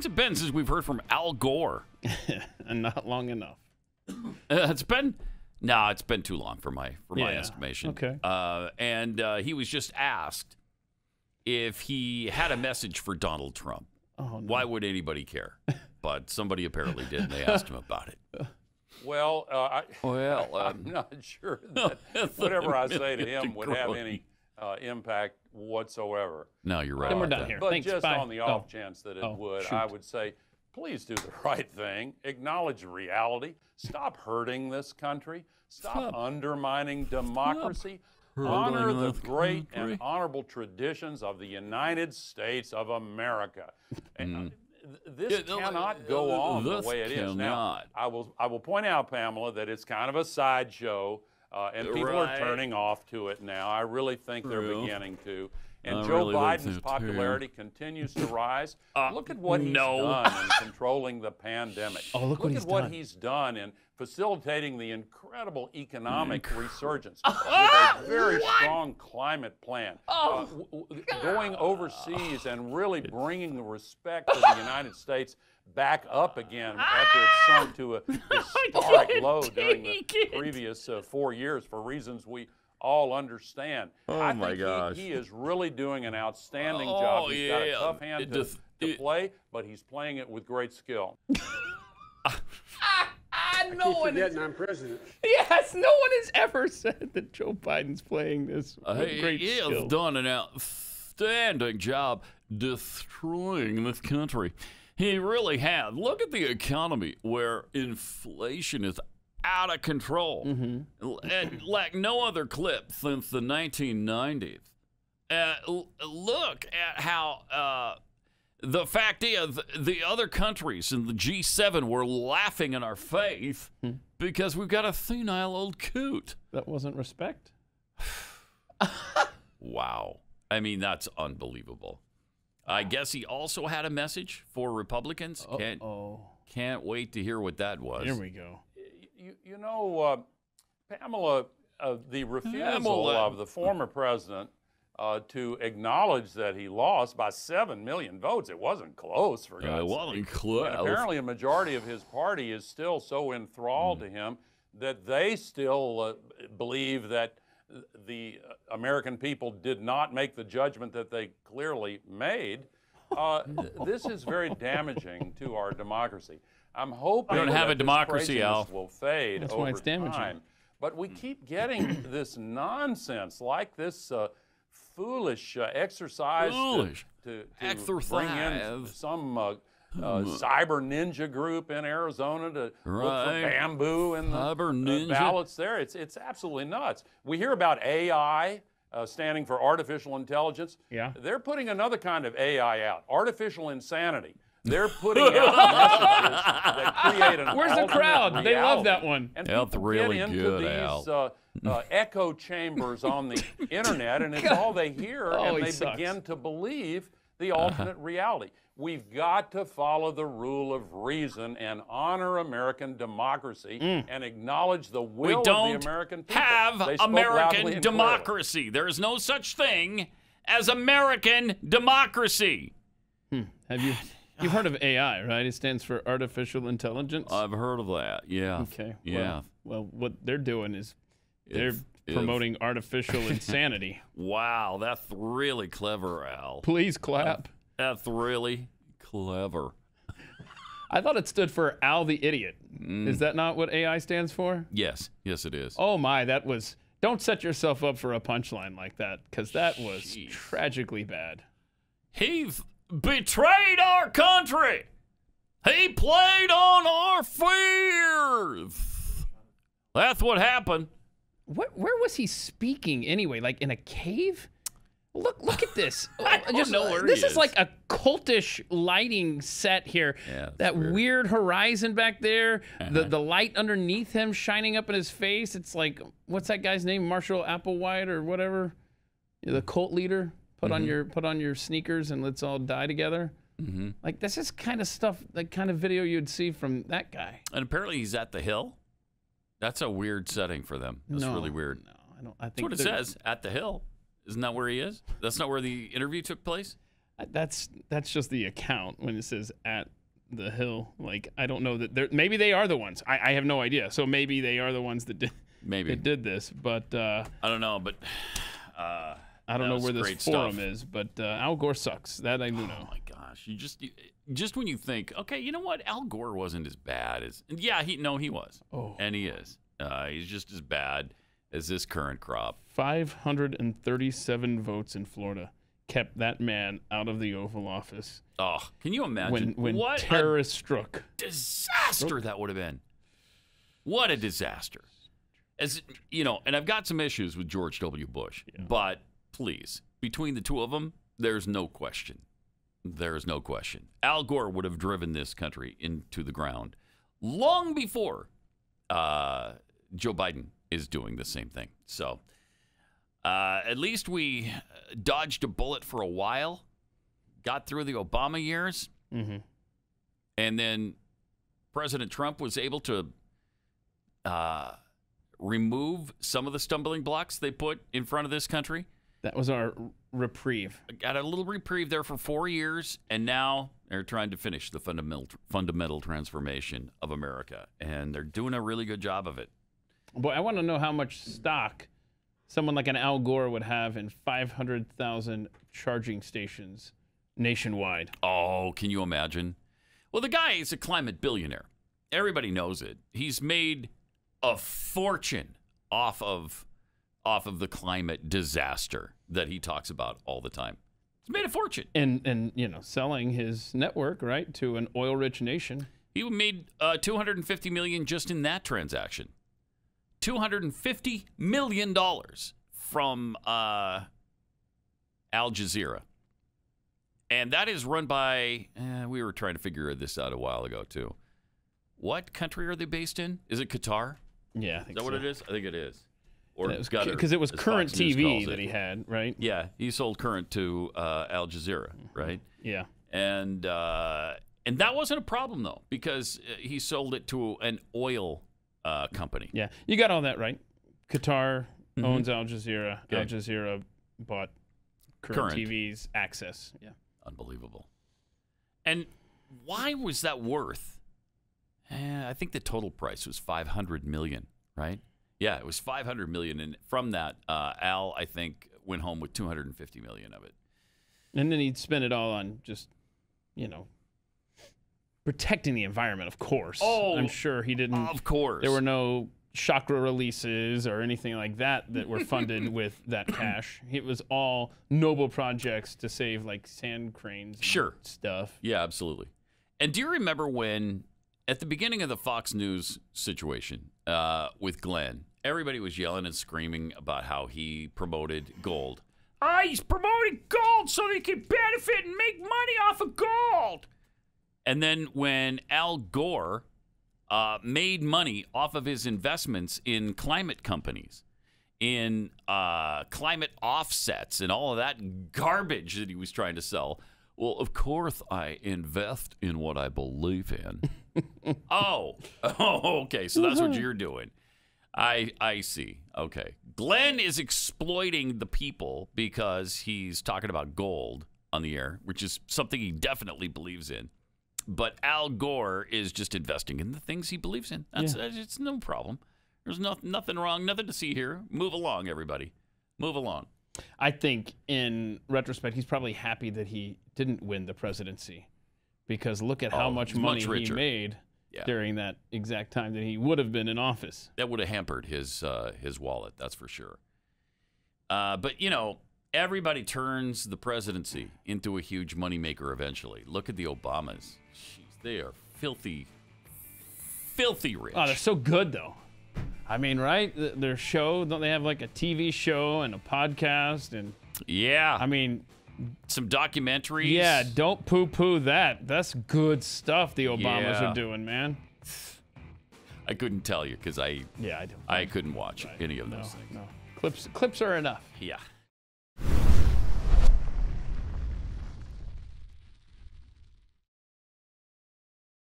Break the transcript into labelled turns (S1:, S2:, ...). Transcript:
S1: long's it been since we've heard from Al Gore?
S2: And not long enough.
S1: It's been too long for my estimation.
S2: Okay.
S1: And he was just asked if he had a message for Donald Trump.
S2: Oh, no.
S1: Why would anybody care? But somebody apparently did, and they asked him about it.
S3: Well, I'm not sure that whatever I say to him would have any impact whatsoever.
S1: No, you're right.
S2: Then we're
S1: about
S2: done
S1: that.
S2: here.
S3: But
S2: Thanks,
S3: just
S2: bye.
S3: on the off chance that it would,
S2: shoot.
S3: I would say, please do the right thing. Acknowledge reality. Stop hurting this country. Stop undermining democracy. Honor the great and honorable traditions of the United States of America. This cannot go on the way it is. Now, I will point out, Pamela, that it's kind of a sideshow, and people are turning off to it now. I really think they're beginning to. And Joe Biden's popularity continues to rise. Look at what he's done in controlling the pandemic. Look at what he's done in facilitating the incredible economic resurgence with a very strong climate plan. Going overseas and really bringing the respect for the United States back up again after it's sunk to a historic low during the previous 4 years for reasons we all understand. I think he is really doing an outstanding job. He's got a tough hand to play, but he's playing it with great skill.
S2: No one is,
S4: I'm president.
S2: Yes, no one has ever said that Joe Biden's playing this with great
S1: he
S2: skill.
S1: has done an outstanding job destroying this country. He really has. Look at the economy where inflation is out of control, and like no other clip since the 1990s. Look at how the fact is the other countries in the G7 were laughing in our face because we've got a senile old coot.
S2: That wasn't respect.
S1: Wow. I mean, that's unbelievable. I guess he also had a message for Republicans. Can't wait to hear what that was.
S2: Here we go.
S3: You know, Pamela, the refusal of the former president to acknowledge that he lost by 7 million votes. It wasn't close, for God's sake.
S1: It wasn't close.
S3: And apparently a majority of his party is still so enthralled to him that they still believe that the American people did not make the judgment that they clearly made. This is very damaging to our democracy. I'm hoping
S1: we don't have a democracy, Al.
S3: will fade
S2: That's
S3: over
S2: why it's damaging.
S3: time. But we keep getting this nonsense, like this foolish exercise to bring in some cyber ninja group in Arizona to look for bamboo in the ballots there. It's absolutely nuts. We hear about AI standing for artificial intelligence.
S2: Yeah.
S3: They're putting another kind of AI out, artificial insanity. They're putting out messages that create an
S2: Where's the crowd?
S3: reality.
S2: They love that one.
S3: And
S1: That's
S3: people
S1: really
S3: get into
S1: good,
S3: these echo chambers on the internet, and it's all they hear, and
S2: he
S3: they
S2: sucks.
S3: begin to believe the alternate reality. We've got to follow the rule of reason and honor American democracy and acknowledge the will of the American people.
S1: We don't have American democracy. There is no such thing as American democracy.
S2: Have you? You've heard of AI, right? It stands for artificial intelligence.
S1: I've heard of that. Yeah.
S2: Okay.
S1: Yeah.
S2: Well, what they're doing is they're promoting artificial insanity.
S1: Wow, that's really clever, Al.
S2: Please clap.
S1: That's really clever.
S2: I thought it stood for Al the Idiot. Is that not what AI stands for?
S1: Yes. Yes, it is.
S2: Oh my, that was. Don't set yourself up for a punchline like that, because that was
S1: Jeez.
S2: tragically bad.
S1: He's betrayed our country. He played on our fears. That's what happened.
S2: Where was he speaking anyway? Like in a cave? Look at this.
S1: I don't know where
S2: this
S1: he
S2: is like a cultish lighting set here.
S1: Yeah,
S2: that weird horizon back there. The light underneath him shining up in his face. It's like, what's that guy's name? Marshall Applewhite or whatever. The cult leader. Put on your sneakers and let's all die together. Like this is kind of stuff, the kind of video you'd see from that guy.
S1: And apparently he's at the Hill. That's a weird setting for them. That's really weird.
S2: No, I don't. I think
S1: that's what it says. At the Hill. Isn't that where he is? That's not where the interview took place?
S2: That's just the account when it says at the Hill. Like, I don't know that maybe they are the ones. I have no idea. So maybe they are the ones that did this. But
S1: I don't know. But
S2: I don't know where this forum is. But Al Gore sucks. That I do know.
S1: Oh my gosh! You just when you think, okay, you know what? Al Gore wasn't as bad as. Yeah, he was.
S2: Oh.
S1: And he is. He's just as bad as this current crop.
S2: 537 votes in Florida kept that man out of the Oval Office.
S1: Oh, can you imagine
S2: when
S1: what
S2: terrorists struck?
S1: Disaster that would have been. What a disaster. As you know, and I've got some issues with George W. Bush, but please, between the two of them, there's no question. There is no question. Al Gore would have driven this country into the ground long before Joe Biden is doing the same thing. So at least we dodged a bullet for a while, got through the Obama years, and then President Trump was able to remove some of the stumbling blocks they put in front of this country.
S2: That was our reprieve.
S1: Got a little reprieve there for 4 years, and now they're trying to finish the fundamental transformation of America, and they're doing a really good job of it.
S2: Boy, I want to know how much stock someone like an Al Gore would have in 500,000 charging stations nationwide.
S1: Oh, can you imagine? Well, the guy is a climate billionaire. Everybody knows it. He's made a fortune off of the climate disaster that he talks about all the time. He's made a fortune.
S2: And you know, selling his network, right, to an oil-rich nation.
S1: He made $250 million just in that transaction. $250 million from Al Jazeera. And that is run by, we were trying to figure this out a while ago, too. What country are they based in? Is it Qatar?
S2: Yeah, I think
S1: so. Is that what it is? I think it is. Or
S2: because it was Current TV that he had, right?
S1: Yeah, he sold Current to Al Jazeera, right?
S2: Yeah.
S1: And that wasn't a problem, though, because he sold it to an oil company.
S2: Yeah, you got all that right. Qatar owns Al Jazeera. Okay. Al Jazeera bought Current TV's access. Yeah.
S1: Unbelievable. And why was that worth? I think the total price was $500 million, right? Yeah, it was $500 million, and from that, Al, I think, went home with $250 million of it.
S2: And then he'd spend it all on just, you know, protecting the environment, of course.
S1: Oh,
S2: I'm sure he didn't.
S1: Of course.
S2: There were no chakra releases or anything like that were funded with that cash. It was all noble projects to save, like, sand cranes and stuff.
S1: Yeah, absolutely. And do you remember when, at the beginning of the Fox News situation with Glenn, everybody was yelling and screaming about how he promoted gold. He's promoting gold so they can benefit and make money off of gold. And then when Al Gore made money off of his investments in climate companies, in climate offsets and all of that garbage that he was trying to sell, well, of course I invest in what I believe in. Oh, okay. So that's what you're doing. I see. Okay. Glenn is exploiting the people because he's talking about gold on the air, which is something he definitely believes in. But Al Gore is just investing in the things he believes in. It's no problem. There's nothing wrong, nothing to see here. Move along, everybody. Move along.
S2: I think in retrospect, he's probably happy that he didn't win the presidency, because look at how much money he made during that exact time that he would have been in office.
S1: That would have hampered his wallet, that's for sure. But, you know, everybody turns the presidency into a huge moneymaker eventually. Look at the Obamas. Jeez, they are filthy, filthy rich.
S2: Oh, they're so good, though. I mean, right? Their show, don't they have like a TV show and a podcast? And
S1: yeah.
S2: I mean,
S1: some documentaries.
S2: Yeah, don't poo-poo that. That's good stuff the Obamas are doing, man.
S1: I couldn't tell you because I couldn't watch any of those things.
S2: No. Clips are enough.
S1: Yeah.